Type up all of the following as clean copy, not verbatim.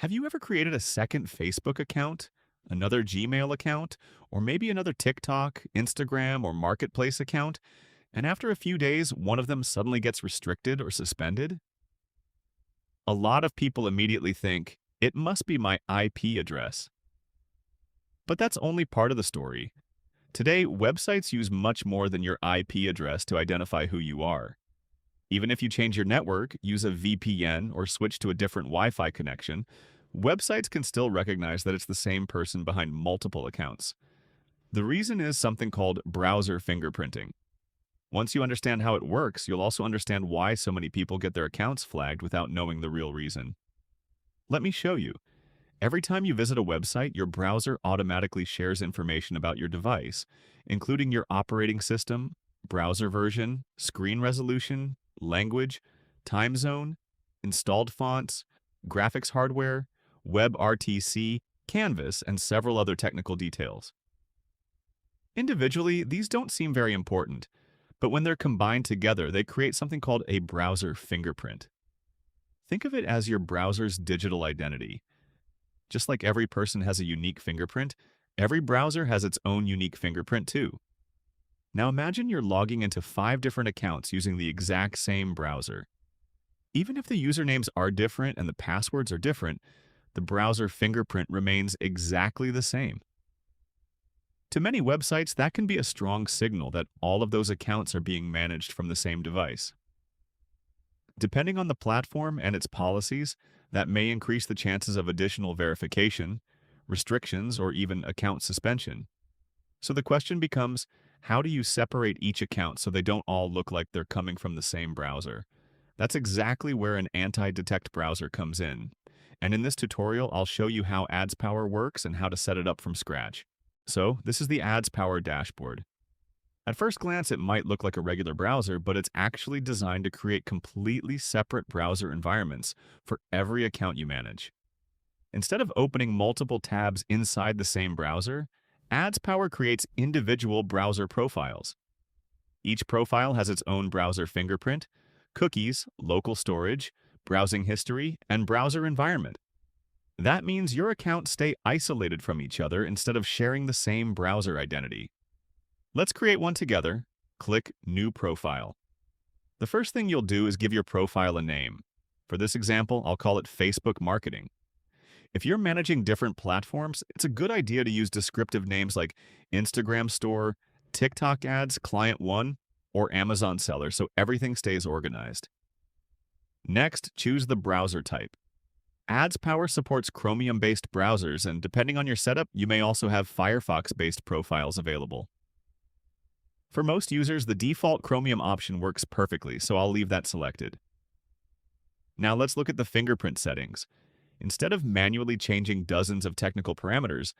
Have you ever created a second Facebook account, another Gmail account, or maybe another TikTok, Instagram, or Marketplace account, and after a few days, one of them suddenly gets restricted or suspended? A lot of people immediately think, it must be my IP address. But that's only part of the story. Today, websites use much more than your IP address to identify who you are. Even if you change your network, use a VPN, or switch to a different Wi-Fi connection, websites can still recognize that it's the same person behind multiple accounts. The reason is something called browser fingerprinting. Once you understand how it works, you'll also understand why so many people get their accounts flagged without knowing the real reason. Let me show you. Every time you visit a website, your browser automatically shares information about your device, including your operating system, browser version, screen resolution, language, time zone, installed fonts, graphics hardware, WebRTC, Canvas, and several other technical details. Individually, these don't seem very important, but when they're combined together, they create something called a browser fingerprint. Think of it as your browser's digital identity. Just like every person has a unique fingerprint, every browser has its own unique fingerprint too. Now imagine you're logging into 5 different accounts using the exact same browser. Even if the usernames are different and the passwords are different, the browser fingerprint remains exactly the same. To many websites, that can be a strong signal that all of those accounts are being managed from the same device. Depending on the platform and its policies, that may increase the chances of additional verification, restrictions, or even account suspension. So the question becomes, how do you separate each account so they don't all look like they're coming from the same browser? That's exactly where an anti-detect browser comes in. And in this tutorial, I'll show you how AdsPower works and how to set it up from scratch. So this is the AdsPower dashboard. At first glance, it might look like a regular browser, but it's actually designed to create completely separate browser environments for every account you manage. Instead of opening multiple tabs inside the same browser, AdsPower creates individual browser profiles. Each profile has its own browser fingerprint, cookies, local storage, browsing history, and browser environment. That means your accounts stay isolated from each other instead of sharing the same browser identity. Let's create one together. Click New Profile. The first thing you'll do is give your profile a name. For this example, I'll call it Facebook Marketing. If you're managing different platforms, it's a good idea to use descriptive names like Instagram Store, TikTok Ads, Client 1, or Amazon Seller so everything stays organized. Next, choose the browser type. AdsPower supports Chromium-based browsers, and depending on your setup, you may also have Firefox-based profiles available. For most users, the default Chromium option works perfectly, so I'll leave that selected. Now let's look at the fingerprint settings. Instead of manually changing dozens of technical parameters,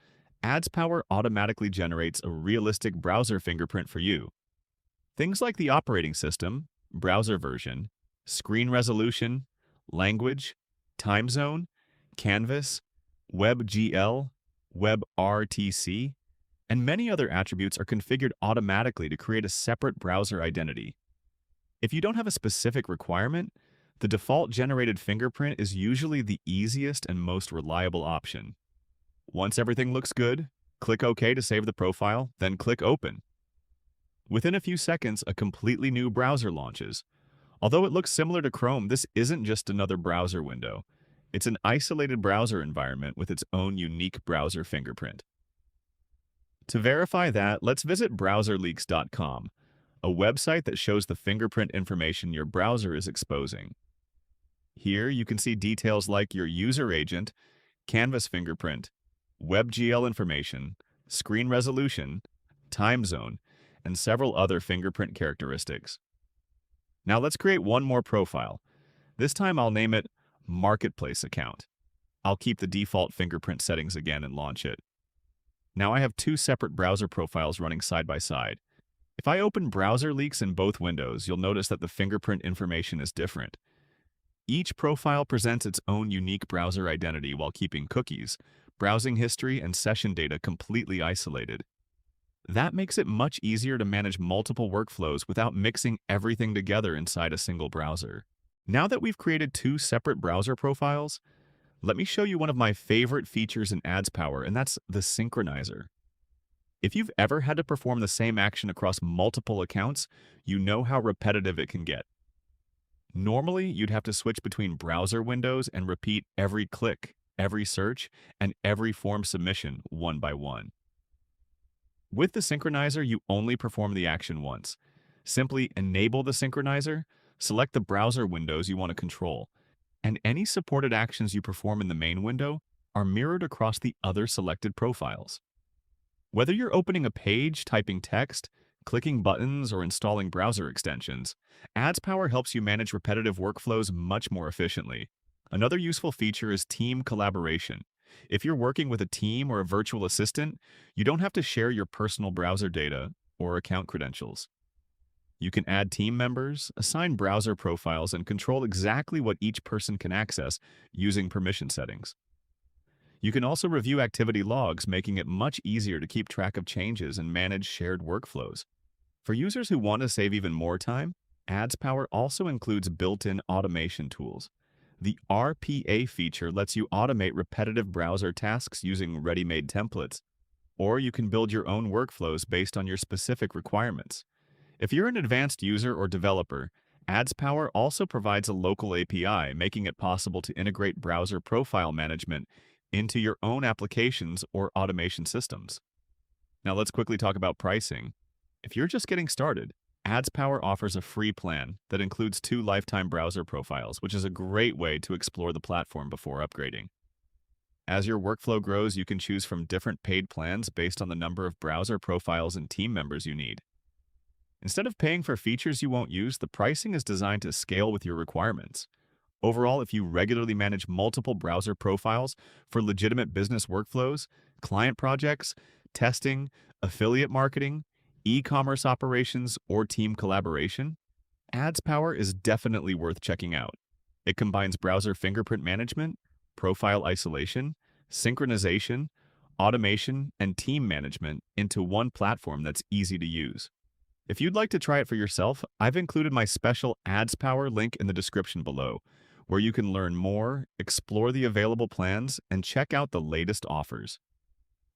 AdsPower automatically generates a realistic browser fingerprint for you. Things like the operating system, browser version, screen resolution, language, time zone, Canvas, WebGL, WebRTC, and many other attributes are configured automatically to create a separate browser identity. If you don't have a specific requirement, the default generated fingerprint is usually the easiest and most reliable option. Once everything looks good, click OK to save the profile, then click Open. Within a few seconds, a completely new browser launches. Although it looks similar to Chrome, this isn't just another browser window. It's an isolated browser environment with its own unique browser fingerprint. To verify that, let's visit browserleaks.com, a website that shows the fingerprint information your browser is exposing. Here, you can see details like your user agent, Canvas fingerprint, WebGL information, screen resolution, time zone, and several other fingerprint characteristics. Now let's create one more profile. This time I'll name it Marketplace Account. I'll keep the default fingerprint settings again and launch it. Now I have 2 separate browser profiles running side by side. If I open Browser Leaks in both windows, you'll notice that the fingerprint information is different. Each profile presents its own unique browser identity while keeping cookies, browsing history, and session data completely isolated. That makes it much easier to manage multiple workflows without mixing everything together inside a single browser. Now that we've created 2 separate browser profiles, Let me show you one of my favorite features in AdsPower, and that's the Synchronizer. If you've ever had to perform the same action across multiple accounts, you know how repetitive it can get. Normally, you'd have to switch between browser windows and repeat every click, every search, and every form submission one by one. With the Synchronizer, you only perform the action once. Simply enable the Synchronizer, select the browser windows you want to control, and any supported actions you perform in the main window are mirrored across the other selected profiles. Whether you're opening a page, typing text, clicking buttons, or installing browser extensions, AdsPower helps you manage repetitive workflows much more efficiently. Another useful feature is team collaboration. If you're working with a team or a virtual assistant, you don't have to share your personal browser data or account credentials. You can add team members, assign browser profiles, and control exactly what each person can access using permission settings. You can also review activity logs, making it much easier to keep track of changes and manage shared workflows. For users who want to save even more time, AdsPower also includes built-in automation tools. The RPA feature lets you automate repetitive browser tasks using ready-made templates, or you can build your own workflows based on your specific requirements. If you're an advanced user or developer, AdsPower also provides a local API, making it possible to integrate browser profile management into your own applications or automation systems. Now let's quickly talk about pricing. If you're just getting started, AdsPower offers a free plan that includes 2 lifetime browser profiles, which is a great way to explore the platform before upgrading. As your workflow grows, you can choose from different paid plans based on the number of browser profiles and team members you need. Instead of paying for features you won't use, the pricing is designed to scale with your requirements. Overall, if you regularly manage multiple browser profiles for legitimate business workflows, client projects, testing, affiliate marketing, e-commerce operations, or team collaboration, AdsPower is definitely worth checking out. It combines browser fingerprint management, profile isolation, synchronization, automation, and team management into one platform that's easy to use. If you'd like to try it for yourself, I've included my special AdsPower link in the description below, where you can learn more, explore the available plans, and check out the latest offers.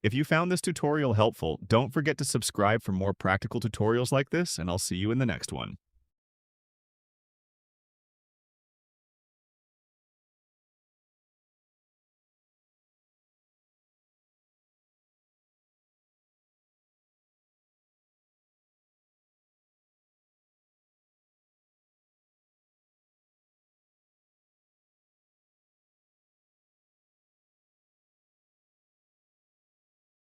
If you found this tutorial helpful, don't forget to subscribe for more practical tutorials like this, and I'll see you in the next one.